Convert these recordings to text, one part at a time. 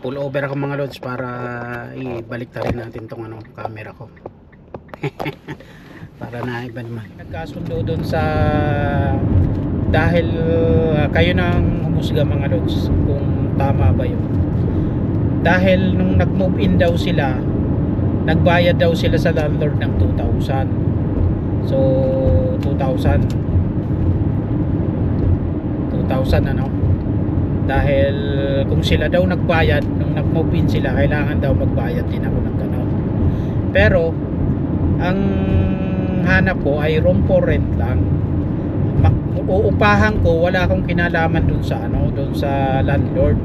Pull over ako mga lods para ibalik rin natin tong camera ko. Para na iba naman. Nagkasundo doon sa dahil kayo nang humusga mga lods kung tama ba yun. Dahil nung nag-move in daw sila, nagbayad daw sila sa landlord ng 2,000. So 2,000 dahil kung sila daw nagbayad nung nag-move in sila, kailangan daw magbayad din ako ng gano'n. Pero ang hanap ko ay room for rent lang. Uupahan ko, wala akong kinalaman dun sa dun sa landlord.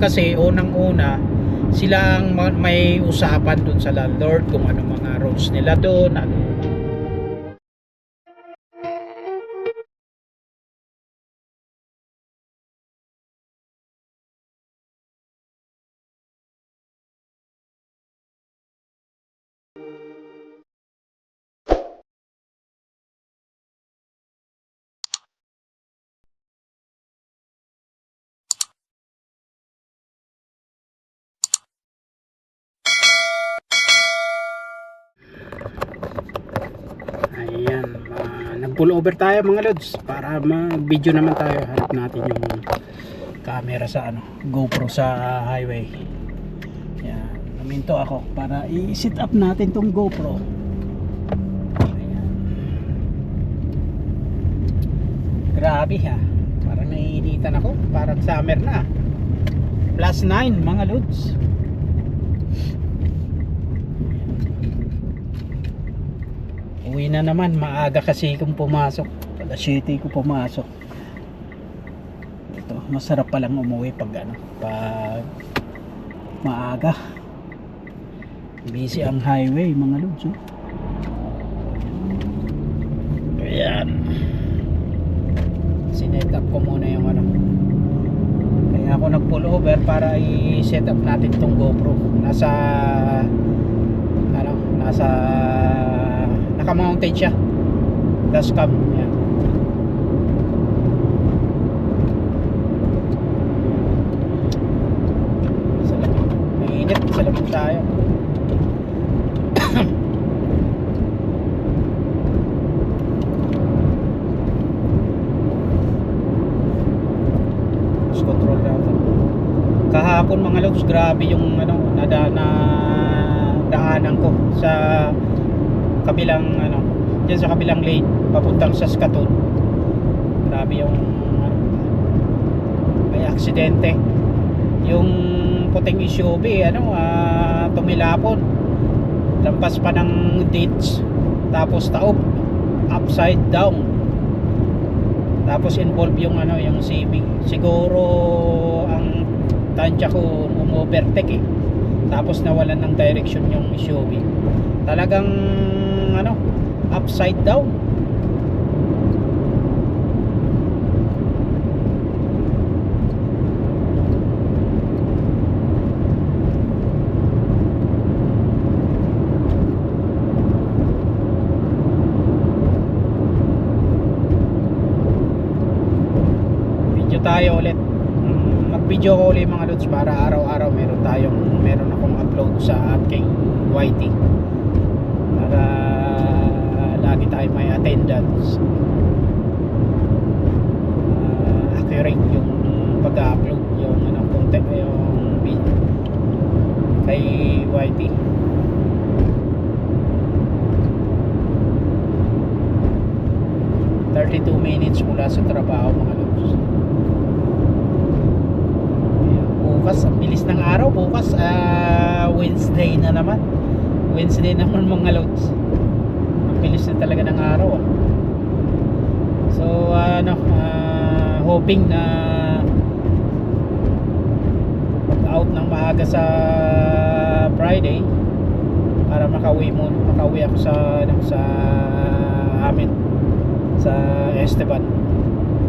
Kasi unang-una sila ang may usapan dun sa landlord kung ano mga rules nila doon. Ayan, nag-pull over tayo mga lods para mag-video naman tayo. Hanap natin yung camera sa GoPro sa highway. Ayan, naminto ako para i-set up natin tong GoPro. Ayan. Grabe ha, parang naiinitan ako, parang summer na. +9 mga lods. Uwi na naman, maaga kasi kung pumasok. Alas 7 ko pumasok. Ito, masarap palang umuwi pag maaga. Busy ang highway mga lods. Ayan. Sinet up ko muna yung kaya ako nag-pull over para i-set up natin tong GoPro. Nasa naka-mounted siya. Dashcam. Yan. Sa lamig. Mainit. Sa lamig tayo. Cruise control natin. Kahapon mga logs, grabe yung daanan ko sa kabilang diyan sa kabilang lane papuntang Saskatoon. Grabe yung may aksidente. Yung puting SUV tumilapon. Lampas pa ng ditch. Tapos taob upside down. Tapos involve yung yung CB. Siguro ang tansya ko umovertake tapos nawalan ng direction yung SUV. Talagang upside down. Video tayo ulit. Mag-video ko ulit mga lods para araw-araw meron akong upload sa aking YT. Para lagi tayo may attendance, accurate yung pag-upload yung content, yung video kay YT. $32 minutes mula sa trabaho mga lods. Bukas ang bilis ng araw. Bukas Wednesday na naman mga lods. Bilis na talaga ng araw. So hoping na out ng maaga sa Friday para makauwi ako sa amin sa Esteban.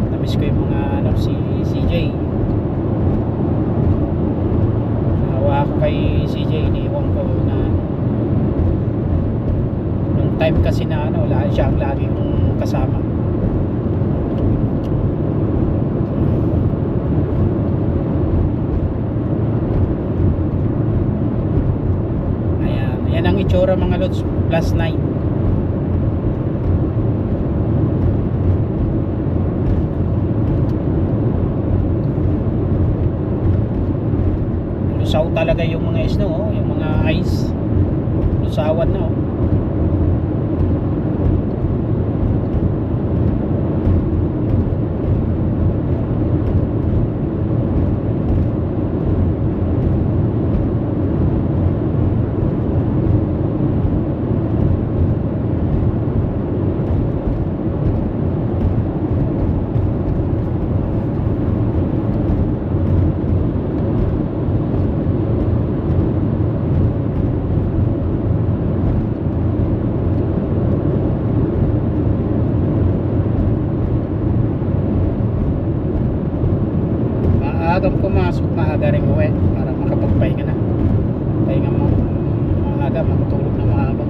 Namiss ko yung mga si CJ. Nawa ako kay CJ, iniwan ko na time kasi na siya ang laging kasama. itsura mga lods, plus 9. Lusaw talaga yung mga snow, oh, yung mga ice. Lusawan na, oh. Maagang pumasok, maaga rin uwi para makapagpahinga na. Pahinga mo maaga, matulog na maaga.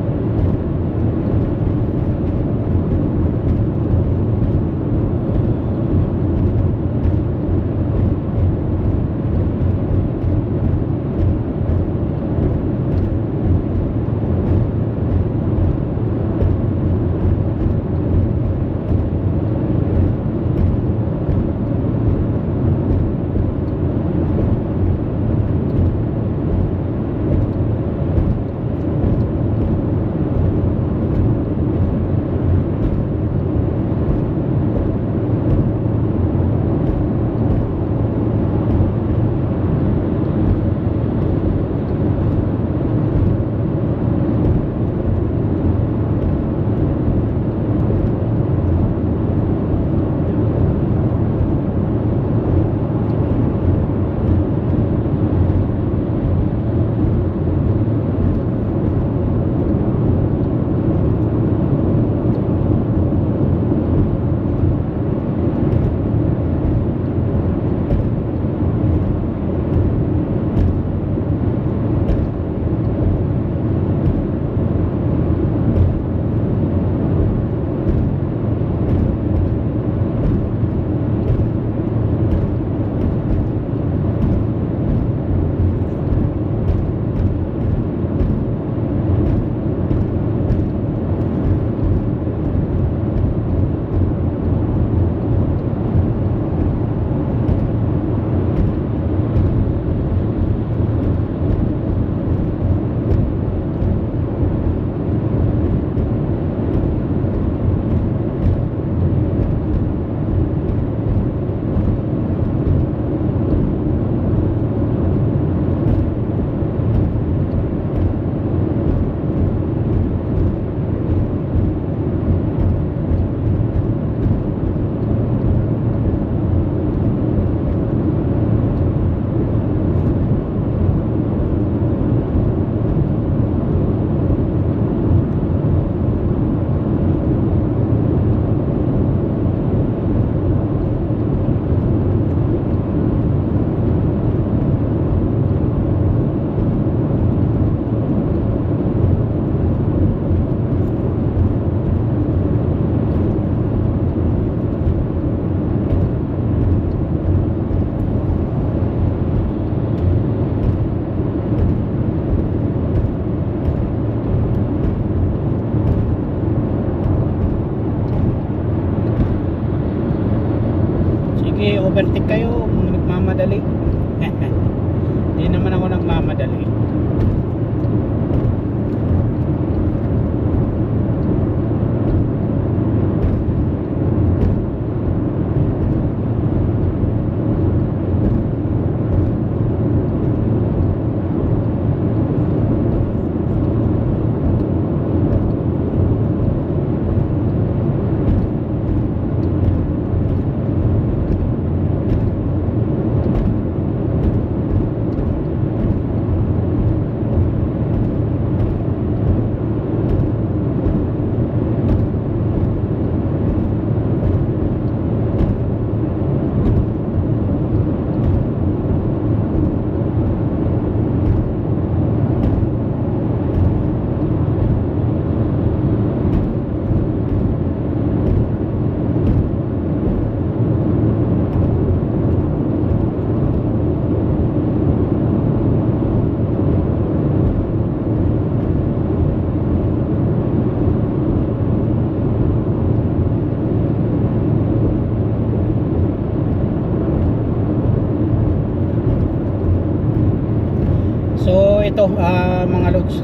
ito mga lods,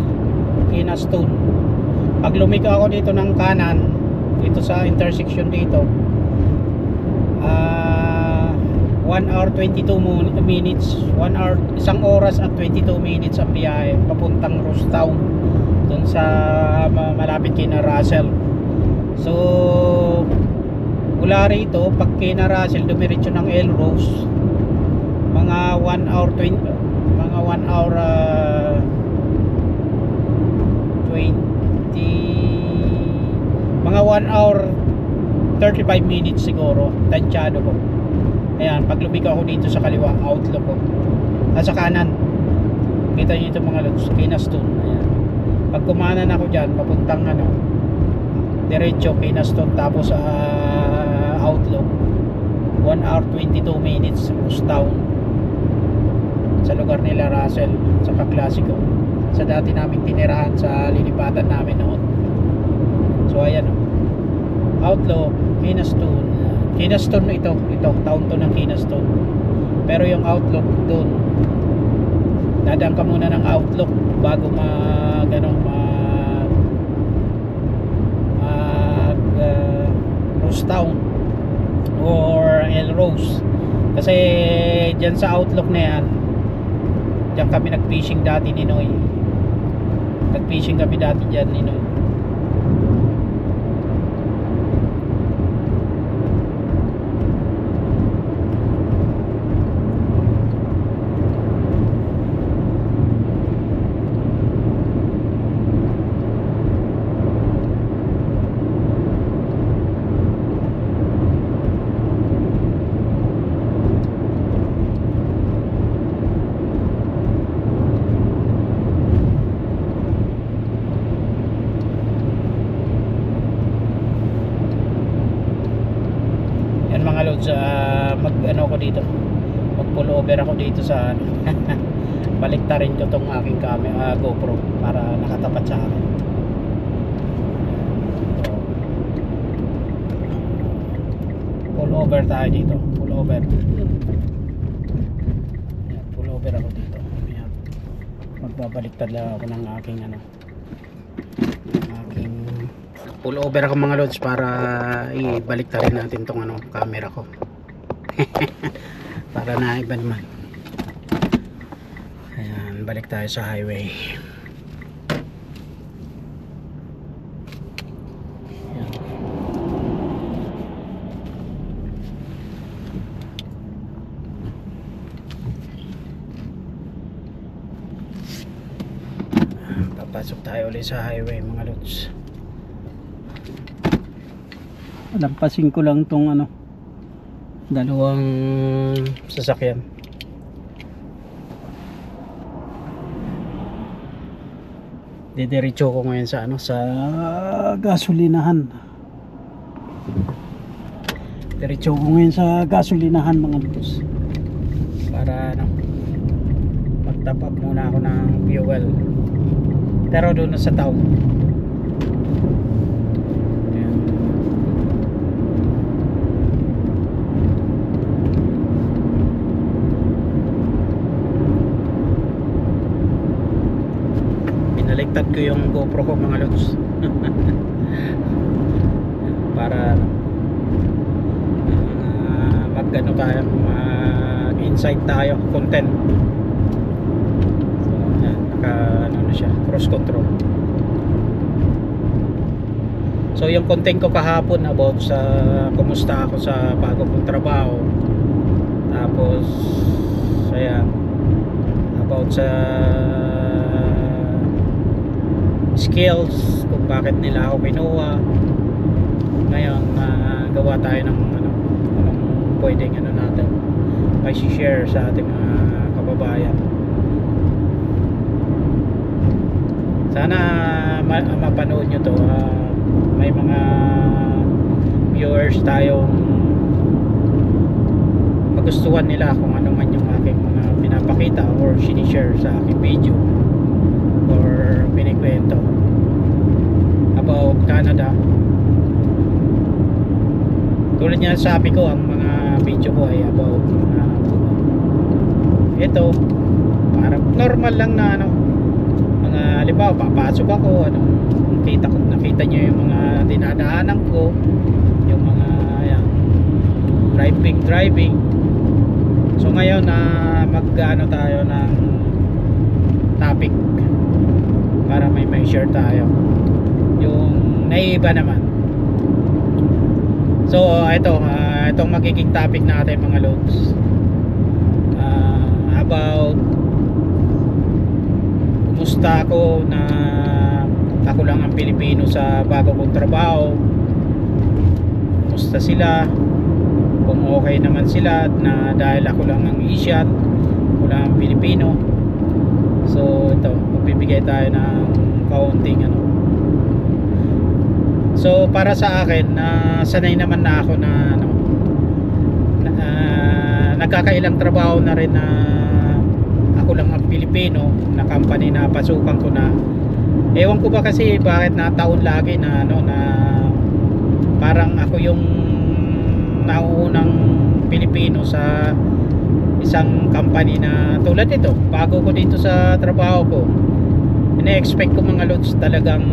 Kinastone. Pag lumika ako dito ng kanan, dito sa intersection dito, 1 hour 22 minutes, 1 hour, isang oras at 22 minutes ang biyahe papuntang Rosetown, dun sa malapit kina Russell. So mula rito, pag kina Russell dumiretso ng Elrose, mga 1 hour 20, mga 1 hour 20, mga 1 hour 35 minutes siguro, tansyado ko. Ayan, pag lumika ako dito sa kaliwa, outlook ko, sa kanan, kita nyo ito mga lods, Kinastone. Ayan, pag kumanan ako dyan papuntang diretso Kinastone, tapos outlook 1 hour 22 minutes Rosetown, sa lugar nila Russell, sa Kaklasiko, sa dati naming tinirahan, sa lilipatan namin noon. So ayan, outlook Kinastone. Kinastone ito town to ng Kinastone, pero yung outlook doon, dadaan ka muna ng outlook bago Rosetown or Elrose. Kasi dyan sa outlook na yan, dyan kami nag-fishing dati ni Noy. Nag-fishing kami dati dyan ni Noy. Mga lods, mag pull over ako dito sa baliktarin ko tong aking camera, GoPro, para nakatapat sa akin. Pull over tayo dito, pull over. Ayan, pull over ako dito. Ayan, magbabaliktad lang ako ng aking pull over ako mga lods, para ibaliktad natin tong camera ko. Para na iba naman. Ayan, balik tayo sa highway. Ayan. Papasok tayo ulit sa highway mga lods. Lampasin ko lang tong dalawang sasakyan. Didiretso ko ngayon sa sa gasolinahan. Diretso ko ngayon sa gasolinahan mga boss, para mag-top up muna ako ng fuel, pero doon sa town. Baliktad ko yung GoPro ko mga lods para tayo, mag-insight tayo, content. So yan, na siya, cross control. So yung content ko kahapon about sa kumusta ako sa bago kong trabaho, tapos ayan, about sa skills, kung bakit nila ako kinuha. Ngayon gawa tayo ng anong pwedeng natin may share sa ating mga kababayan. Sana mapanood nyo to. May mga viewers tayong magustuhan nila kung ano man yung aking mga pinapakita or sinishare sa aking video or pinikwento about Canada. Tulad niya sabi ko, ang mga video ko ay about ito, parang normal lang na mga halimbawa papasok ako, nakita nyo yung mga dinadaanan ko, yung mga yan, driving. So ngayon na mag-ano tayo ng topic para may share tayo yung naiiba naman. So itong magiging topic natin mga lods, about kumusta ako na ako lang ang Pilipino sa bago kong trabaho, kumusta sila, kung okay naman sila na dahil ako lang ang Asian, ako lang ang Pilipino. So ito, magbibigay tayo ng kaunting So para sa akin, sanay naman na ako na nagkakailang trabaho na rin na ako lang ang Pilipino na company na pasukan ko na. Ewan ko ba kasi bakit nataon lagi na na parang ako yung nauunang Pilipino sa isang company na tulad nito. Bago ko dito sa trabaho ko, ina-expect ko mga lods talagang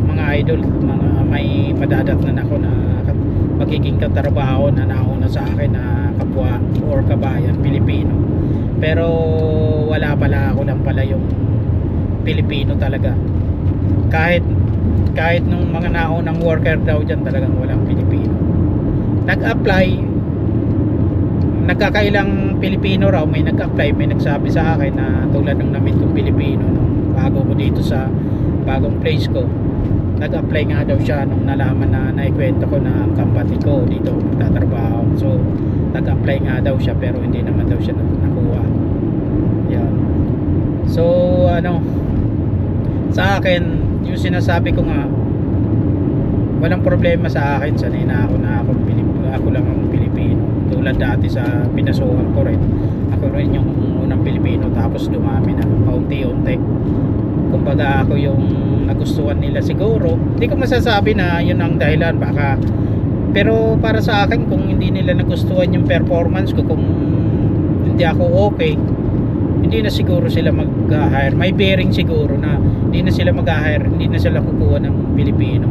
mga idol, mga may madadatnan ako na magiging katrabaho na nauna sa akin na kapwa or kabayan Pilipino. Pero wala pala, ako lang pala yung Pilipino talaga. Kahit nung mga naunang worker daw dyan, talagang walang Pilipino. Nag-apply, nagkakailang Pilipino raw, may nag-apply, may nagsabi sa akin na tulad ng namit kong Pilipino nung bago ko dito sa bagong place ko. Nag-apply nga daw siya nung nalaman na naikwento ko na ang company ko dito magtatrabaho. So nag-apply nga daw siya pero hindi naman daw siya nakuha. Yan. So sa akin yung sinasabi ko nga, walang problema sa akin, sanay na ako na ako lang ang Pilipino. Tulad dati sa pinasukan ko rin, ako rin yung unang Pilipino, tapos dumami na paunti-unti. Kumbaga ako yung nagustuhan nila siguro. Hindi ko masasabi na yun ang dahilan, baka, pero para sa akin, kung hindi nila nagustuhan yung performance ko, kung hindi ako okay, hindi na siguro sila mag-hire. May bearing siguro na hindi na sila mag-hire, hindi na sila kukuha ng Pilipino.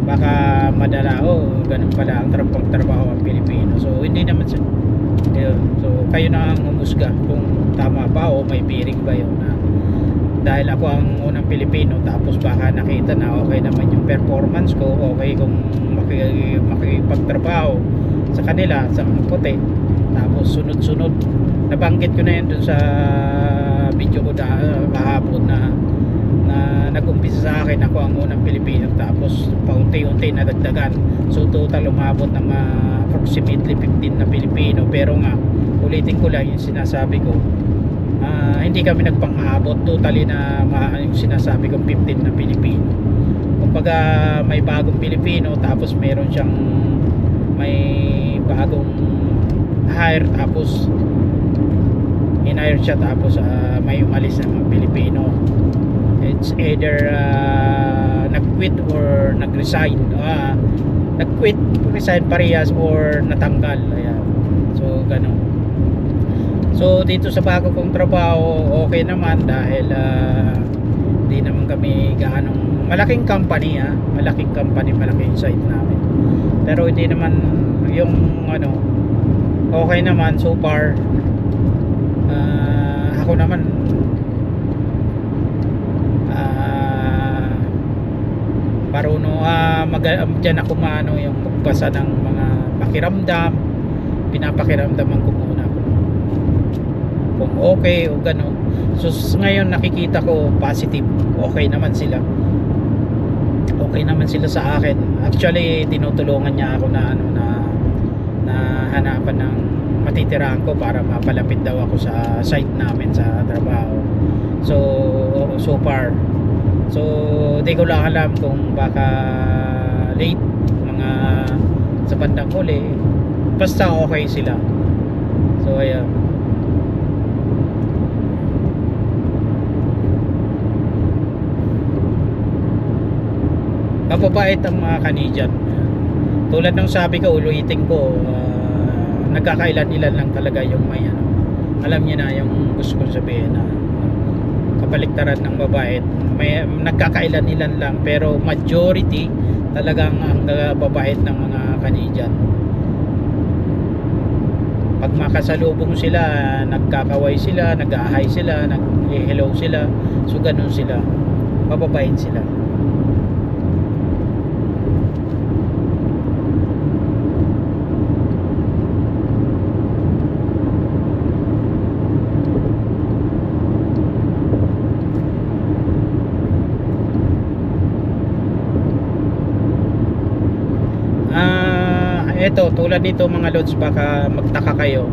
Baka madala, ganun pala ang trabaho ang Pilipino. So hindi naman siya. So kayo na ang humusga kung tama ba o may bearing ba yun na dahil ako ang unang Pilipino, tapos baka nakita na okay naman yung performance ko, okay kung makikipagtrabaho sa kanila, sa mga puti, tapos sunod-sunod. Nabanggit ko na yun dun sa video ko kahapon na nag-umpisa sa akin ako ang unang Pilipino, tapos paunti-unti nadagdagan. So total umabot ng approximately 15 na Pilipino. Pero nga, ulitin ko lang yung sinasabi ko, hindi kami nagpang-abot totally na yung sinasabi kong 15 na Pilipino. Kumbaga may bagong Pilipino, tapos meron siyang may bagong hire, tapos in-hire siya, tapos may umalis na mga Pilipino. It's either nag-quit or nag-resign. Nag-quit, resign parehas, or natanggal. Ayan. So ganun. So dito sa bago kong trabaho, okay naman dahil hindi naman kami gaanong malaking company, malaking company, malaking site namin. Pero hindi naman yung okay naman so far. Ako naman dyan ako yung magbasa ng mga pakiramdam. Pinapakiramdaman ko muna kung okay o gano'n. So ngayon nakikita ko positive, okay naman sila sa akin. Actually tinutulungan niya ako na hanapan ng matitirahan ko para mapalapit daw ako sa site namin sa trabaho. So far, so di ko lang alam kung baka late mga sa bandang huli, basta okay sila. So ayan. Mapapait ang mga Canadian. Tulad ng sabi ko, ulitin ko, nagkakailan-ilan lang talaga yung may alam niyo na yung gusto ko sabihin na kabaliktaran ng mabait. May nagkakailan-ilan lang, pero majority talagang ang babait ng mga Canadian. Pag makasalubong sila, nagkakaway sila, nag-hi sila, nag-hello sila. So ganun sila, mababait sila. Eto, tulad nito mga lods, baka magtaka kayo,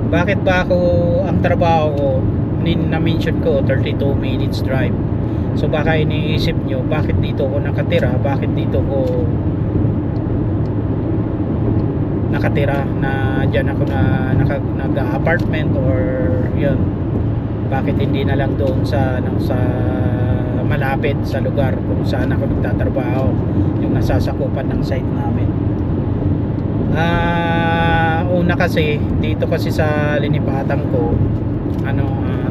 bakit ba ako, ang trabaho ko, na-mention ko 32 minutes drive. So baka iniisip nyo, bakit dito ako nakatira, bakit dito ko nakatira, na dyan ako na nag-apartment or yun, bakit hindi na lang doon sa malapit sa lugar kung saan ako nagtatrabaho, yung nasasakupan ng site namin. Una kasi dito kasi sa linipatan ko,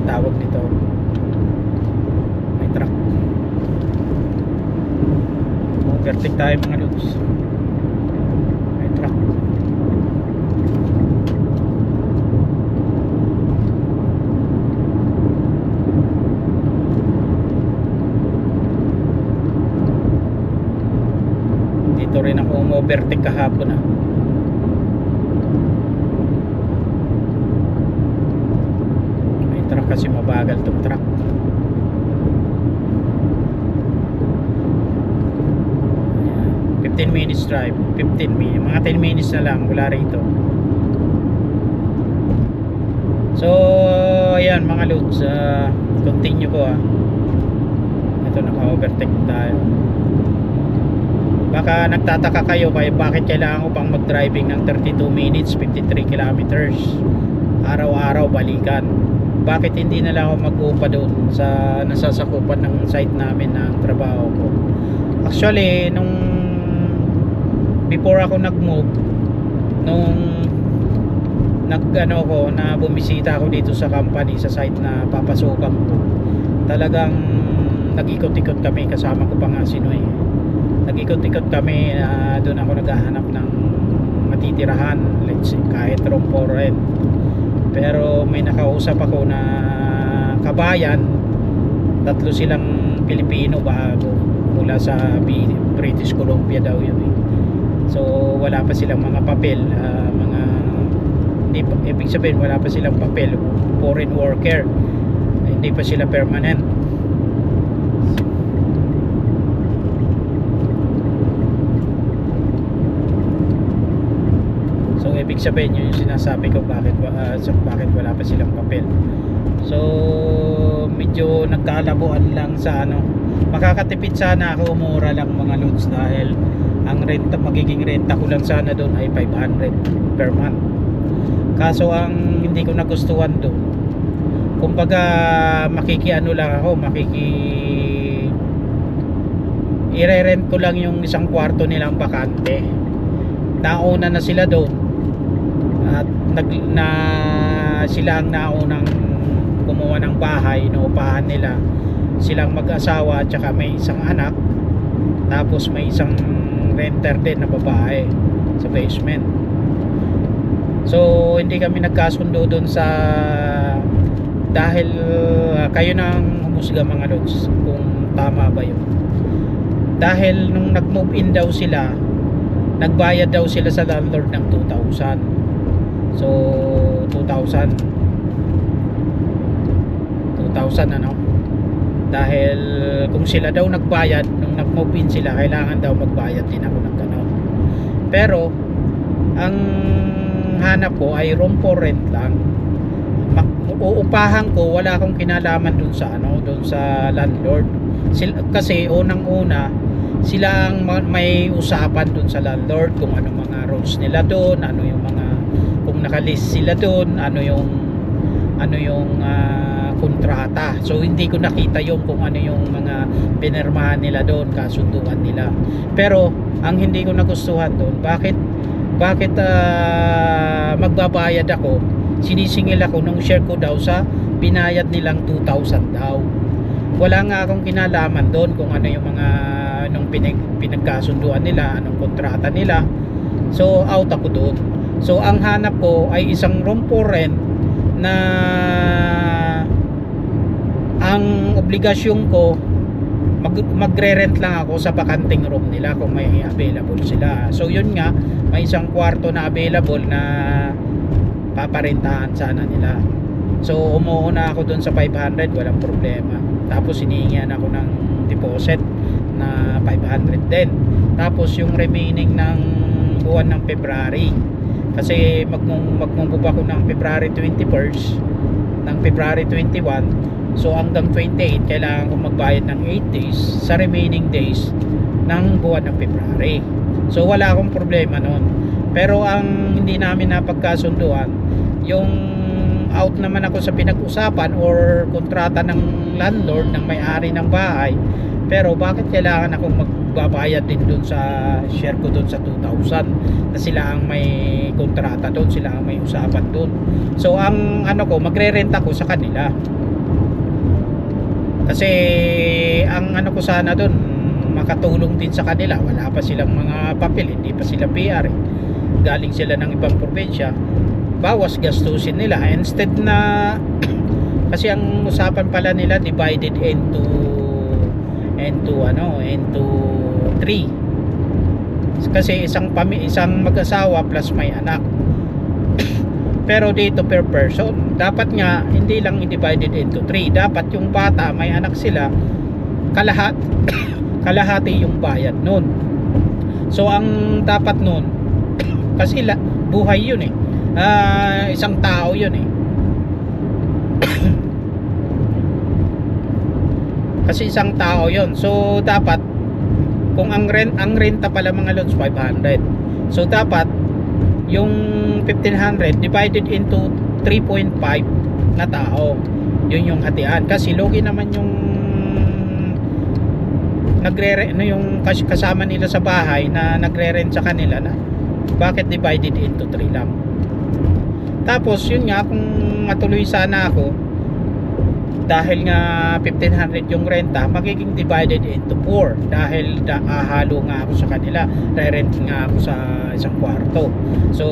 tawag nito, may truck, overtake tayo mga lods, may truck. Dito rin ako overtake kahapon kasi mabagal tong truck. Ayan, 15 minutes drive, 15 minutes, mga 10 minutes na lang mula rito. So ayan mga lods, continue ko ito, naka-overtake tayo. Baka nagtataka kayo kaya bakit kailangan ko pang mag-driving ng 32 minutes 53 kilometers araw-araw balikan. Bakit hindi na lang ako mag-upa doon sa nasasakupan ng site namin ng trabaho ko. Actually, nung before ako nag-move, nung ko na bumisita ako dito sa company, sa site na papasukan ko, talagang nag-ikot-ikot kami, kasama ko pa nga si Noy. Nag-ikot-ikot kami, doon ako naghahanap ng matitirahan, let's say kahit room for rent. Pero may nakausap ako na kabayan, 3 silang Pilipino bago, mula sa British Columbia daw yun So wala pa silang mga papel, hindi, ibig sabihin wala pa silang papel, foreign worker, hindi pa sila permanent. So ibig sabihin yun yung sinasabi ko, bakit wala pa silang papel. So medyo nagkalabuan lang sa makakatipid sana ako, mura lang mga loads, dahil ang renta, magiging renta ko lang sana doon ay 500 per month. Kaso ang hindi ko nagustuhan doon, kumbaga i-rent ko lang yung isang kwarto nilang bakante. Nauna na sila doon at sila ang naunang kumuha ng bahay, inuupahan nila. Silang mag-asawa at saka may isang anak, tapos may isang renter din na babae sa basement. So hindi kami nagkasundo doon dahil kayo nang humusga mga lods kung tama ba yun. Dahil nung nag-move in daw sila, nagbayad daw sila sa landlord ng 2,000. So 2,000 dahil kung sila daw nagbayad nung nag-move in sila, kailangan daw magbayad din ako ng gano'n. Pero ang hanap ko ay room for rent lang. Uupahan ko, wala akong kinalaman dun sa landlord. Kasi unang-una sila ang may usapan dun sa landlord kung ano mga rules nila doon, kung nakalist sila doon, ano yung kontrata. So hindi ko nakita yung kung ano yung mga pinirmahan nila doon, kasunduan nila. Pero ang hindi ko nagustuhan doon, bakit magbabayad ako, sinisingil ako nung share ko daw sa binayad nilang 2,000 daw. Wala nga akong kinalaman doon kung ano yung mga anong pinagkasunduan nila, anong kontrata nila. So out ako doon. So ang hanap ko ay isang room for rent na ang obligasyon ko magre-rent lang ako sa bakanting room nila kung may available sila. So yun nga, may isang kwarto na available na paparentahan sana nila. So umuuna ako dun sa 500, walang problema. Tapos hinihingian ako ng deposit na 500 din. Tapos yung remaining ng buwan ng February, kasi magmumove ako ng February 21st, ng February 21. So hanggang 28 kailangan ko magbayad ng 8 days sa remaining days ng buwan ng February. So wala akong problema noon. Pero ang hindi namin napagkasunduan, yung out naman ako sa pinag-usapan or kontrata ng landlord, ng may-ari ng bahay. Pero bakit kailangan akong magbabayad din doon sa share ko doon sa 2,000 na sila ang may kontrata doon, sila ang may usapan doon. So ang ano ko, magre-rent ako sa kanila. Kasi ang ano ko sana doon, makatulong din sa kanila. Wala pa silang mga papel, hindi pa sila PR. Galing sila ng ibang probinsya. Bawas gastusin nila. Instead na kasi ang usapan pala nila divided into 3. Kasi isang mag-asawa plus may anak. Pero dito per person, dapat nga hindi lang i-divided into 3. Dapat yung bata, may anak sila, kalahati yung bayad nun. So ang dapat nun, kasi buhay yun eh, isang tao yun eh. Kasi isang tao yun. So dapat, kung ang renta pala mga lods 500, so dapat yung 1,500 divided into 3.5 na tao, yun yung hatian. Kasi logi naman yung yung kasama nila sa bahay na nagre-rent sa kanila, na bakit divided into 3 lang. Tapos yun nga, kung matuloy sana ako, dahil nga 1,500 yung renta, magiging divided into 4 dahil halo nga ako sa kanila, re-rent nga ako sa isang kwarto. So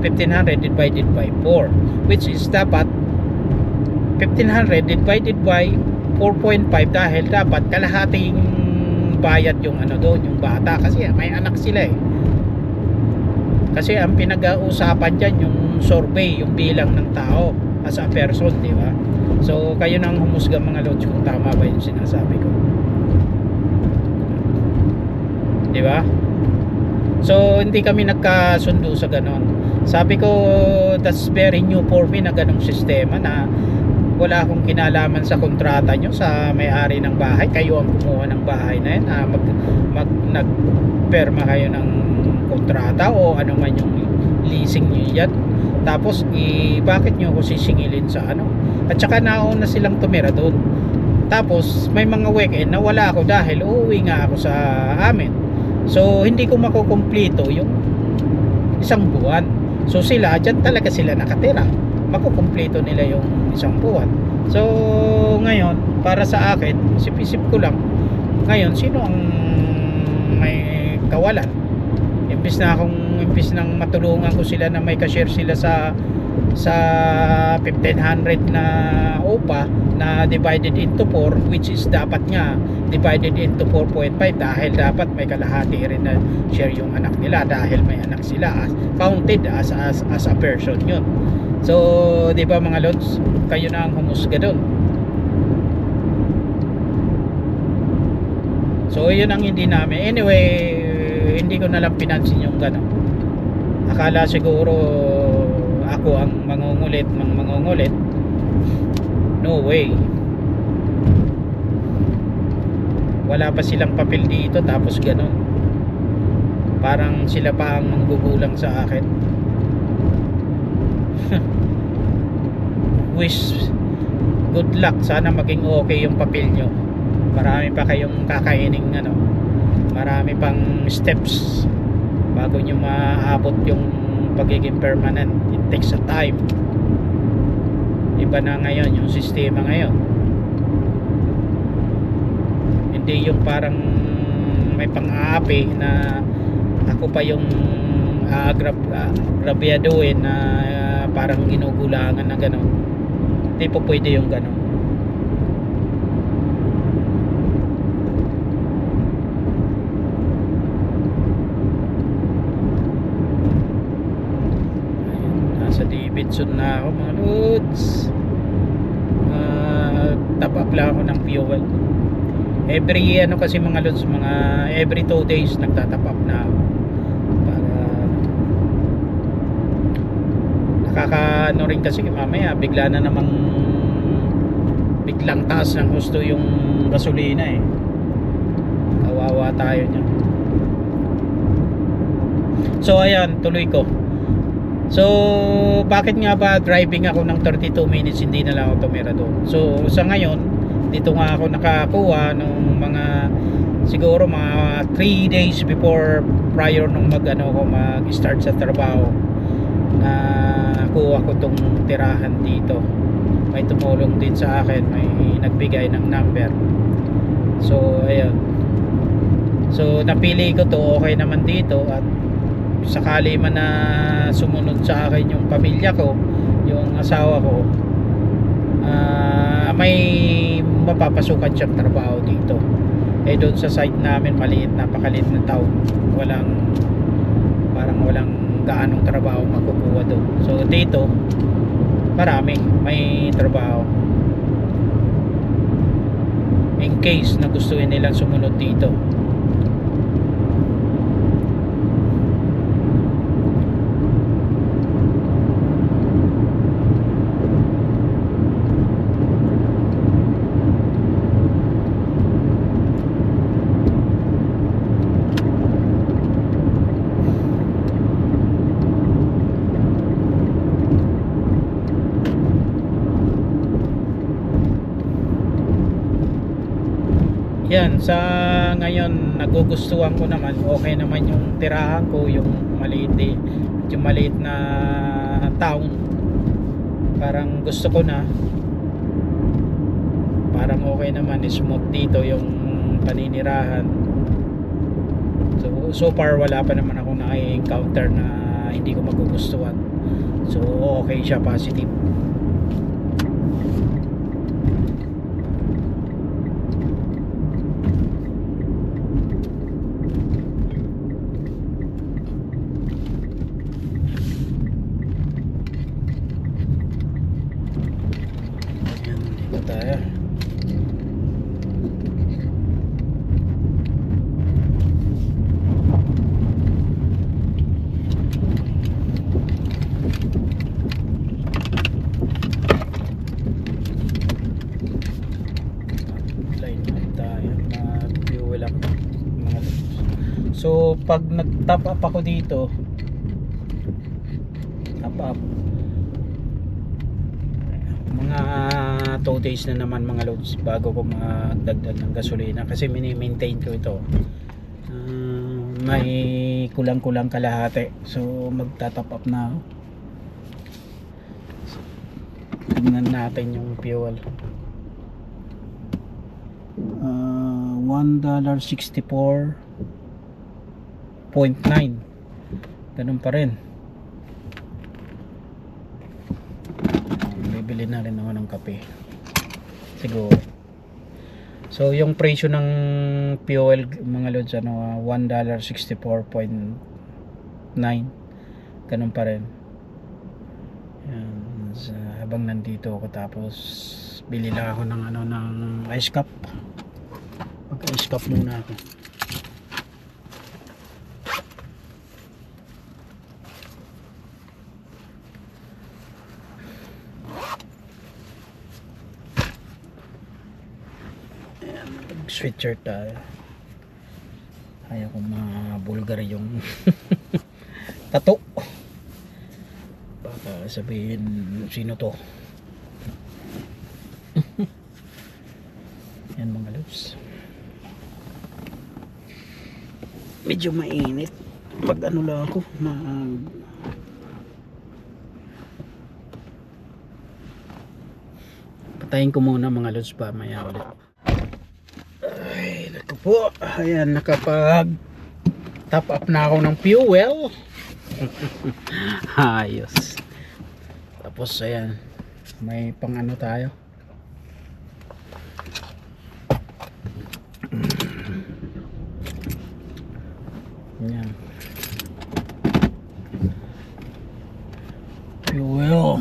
1,500 divided by 4, which is dapat 1,500 divided by 4.5 dahil dapat kalahating bayad yung ano doon, yung bata, kasi may anak sila eh. Kasi ang pinag-uusapan dyan yung survey, yung bilang ng tao as a person, di ba? So kayo nang humusga mga lods kung tama ba yung sinasabi ko, di ba? So hindi kami nagkasundo sa ganon. Sabi ko, that's very new for me na ganong sistema, na wala akong kinalaman sa kontrata nyo sa may-ari ng bahay. Kayo ang kumuha ng bahay na yan, nagperma kayo ng kontrata o ano man yung leasing nyo yan. Tapos bakit nyo ako sisingilin sa ano? At saka nauna silang tumira doon. Tapos may mga weekend na wala ako dahil uuwi nga ako sa amin. So hindi ko makukumpleto yung isang buwan. So sila, dyan talaga sila nakatira. Makukumpleto nila yung isang buwan. So ngayon, para sa akin, isip-isip ko lang, ngayon sino ang may kawalan? Imbis nang matulungan ko sila na may cashier sila sa 1,500 na OPA na divided into 4, which is dapat nga divided into 4.5 dahil dapat may kalahati rin na share yung anak nila dahil may anak sila, counted as a person yun. So di ba mga lods, kayo na ang humusga doon. So yun ang hindi namin. Anyway, hindi ko na lang pinansin yung gano'n. Akala siguro ako ang mangungulit. No way. Wala pa silang papel dito tapos gano'n. Parang sila pa ang manggugulang sa akin. Wish good luck, sana maging okay yung papel nyo. Marami pa kayong kakaining ano, marami pang steps bago nyo maabot yung pagiging permanent. It takes a time. Iba na ngayon yung sistema ngayon. Hindi yung parang may pang-aapi na ako pa yung grabiaduhin na parang ginugulangan na gano'n. Hindi po pwede yung gano'n. Nasa Davidson na ako mga lods. Top up lang ako ng fuel. Every ano kasi mga lods, mga every 2 days nagtatap up na ako para nakakaano rin kasi mamaya bigla na namang biglang taas ng gusto yung gasolina eh. Kawawa tayo niyan. So ayan, tuloy ko. So bakit nga ba driving ako ng 32 minutes, hindi na lang ako tumira doon? So sa ngayon dito nga ako nakakuha nung mga siguro mga 3 days before prior nung mag-start sa trabaho, na kuha ko tong tirahan dito. May tumulong din sa akin, may nagbigay ng number. So ayun, so napili ko to, okay naman dito. At sakali man na sumunod sa akin yung pamilya ko, yung asawa ko, may mapapasukan siyang trabaho dito. Eh doon sa site namin maliit, napakaliit na town, parang walang gaanong trabaho makukuha doon. So dito marami, may trabaho in case na gustuin nilang sumunod dito. Yan, sa ngayon nagugustuhan ko naman, okay naman yung tirahan ko, yung maliit na town. Parang gusto ko na, parang okay naman, smooth dito yung paninirahan. So far wala pa naman ako na-encounter na hindi ko magugustuhan. So okay siya, positive. Tayo. Line up tayo, mag-fuel up mga lods. So pag nag-top up ako dito, top up mga 2 days na naman mga loads bago ko magdagdag ng gasolina, kasi mini-maintain ko ito. May kulang-kulang kalahati, so magta-top up na ako. Tingnan natin yung fuel. $1.64.9, ganun pa rin. Bili na rin ako ng kape siguro. So yung presyo ng fuel mga lods, $1.64.9, ganun pa rin. Yan, habang nandito ako, tapos bili lang ako ng ng ice cup. Mag ice cup muna ako. Sweatshirt tayo. Ayaw ko mabulgar yung tato. Baka sabihin sino to. Yan mga loves. Medyo mainit. Mag ano lang ako, Patayin ko muna mga lods pa maya ulit. Ay, naku po. Ayan, nakapag top up na ako ng fuel. Ayos. Tapos ayan, may pang ano tayo. Ayan. Fuel.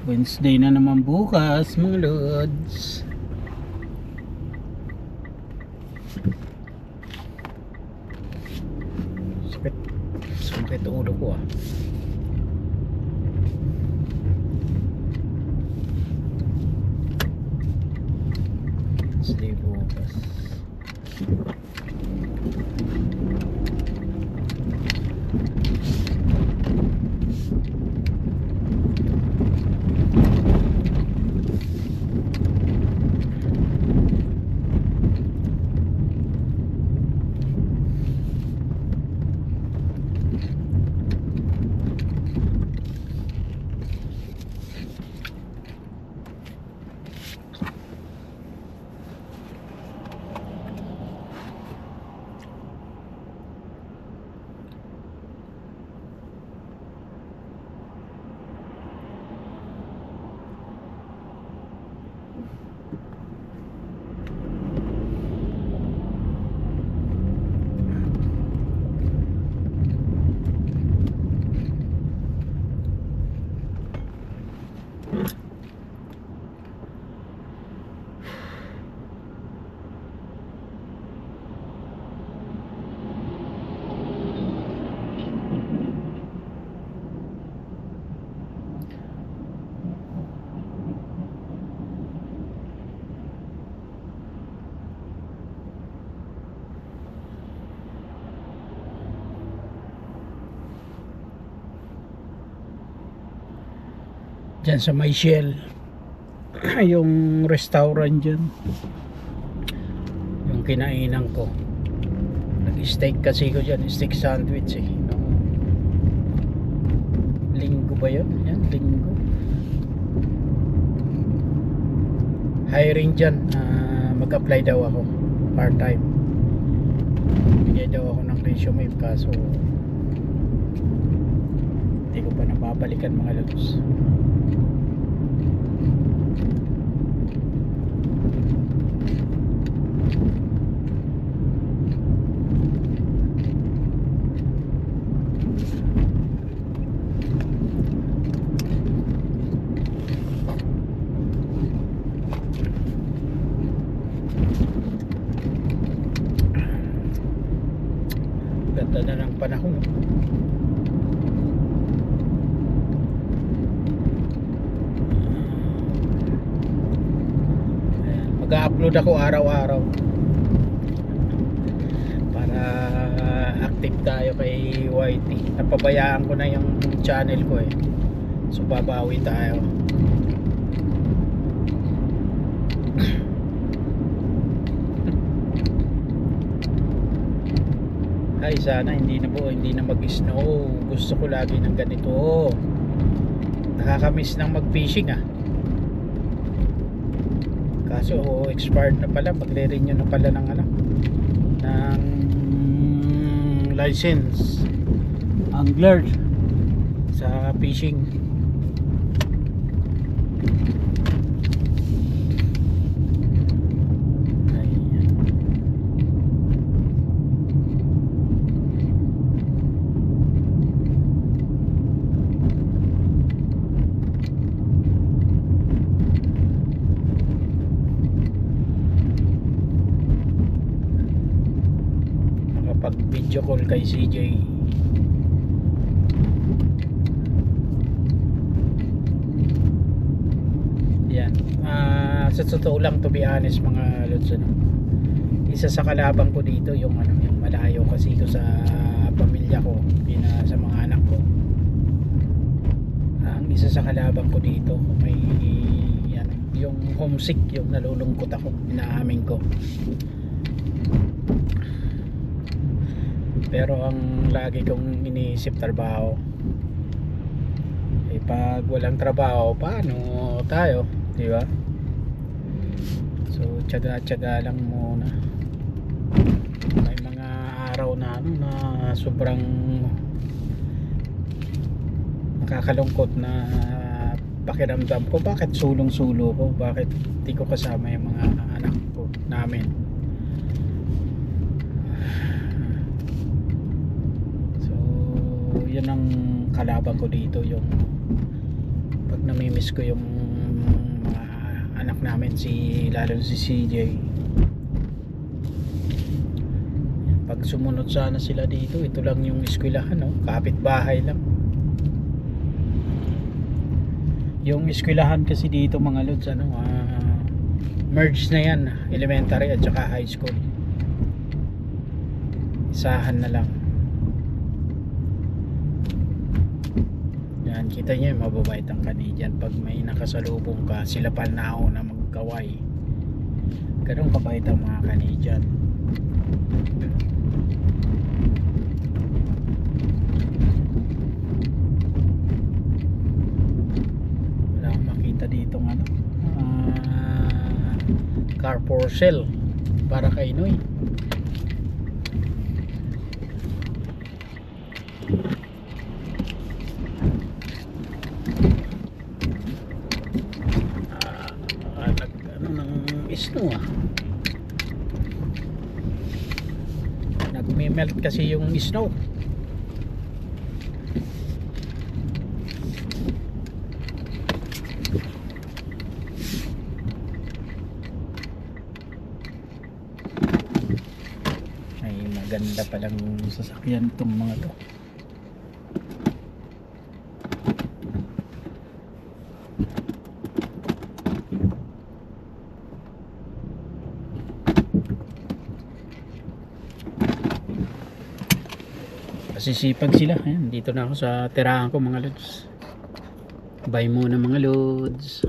Wednesday na naman bukas mga lods. Sakit ulo ko ah. Wednesday bukas. Diyan sa may Shell yung restaurant dyan, yung kinainan ko. Nag-steak kasi ko dyan, steak sandwich eh. Linggo ba yun? Yan, linggo. Hiring dyan, mag-apply daw ako part time. Bigay daw ako ng resume kaso hindi ko pa napapalikan mga lods. Ganda na ng panahon. Mag-upload ako araw-araw para active tayo kay YT. Napabayaan ko na yung channel ko eh, so babawi tayo. Ay, sana hindi na mag-snow. Gusto ko lagi ng ganito. Nakakamiss ng mag-fishing ah. Kaso expired na pala, magre-renew na pala ng ng license angler sa fishing. Video call kay CJ. Yan. Sa totoo lang, to be honest mga lods, isa sa kalabang ko dito yung yung malayo kasi ko sa pamilya ko, sa mga anak ko. Ang isa sa kalabang ko dito, may yung homesick, yung nalulungkot ako, inaamin ko. Pero ang lagi kong iniisip trabaho, Eh pag walang trabaho, paano tayo, di ba? So tiyaga-tiyaga lang muna. May mga araw na ano na sobrang nakakalungkot na pakiramdam ko, bakit sulong-sulo ko, bakit di ko kasama yung mga anak ko namin. So yun ang kalaban ko dito, yung pag namimiss ko yung mga anak namin, lalo si CJ. Pag sumunod sana sila dito, ito lang yung eskwelahan, no? Kapitbahay lang. Yung eskwelahan kasi dito mga lods, merge na yan, elementary at saka high school. Isahan na lang. Yan, kita nyo yung mababait ang Canadian. Pag may nakasalubong ka, sila pa nauna magkaway. Ganun kabait ang mga Canadian. Dito ng car for sale para kay Noy. Ng snow nagme-melt kasi yung snow. Maganda palang sasakyan itong mga to. Masisipag sila. Ayan, dito na ako sa tirahan ko mga lods. Bye muna mga lods.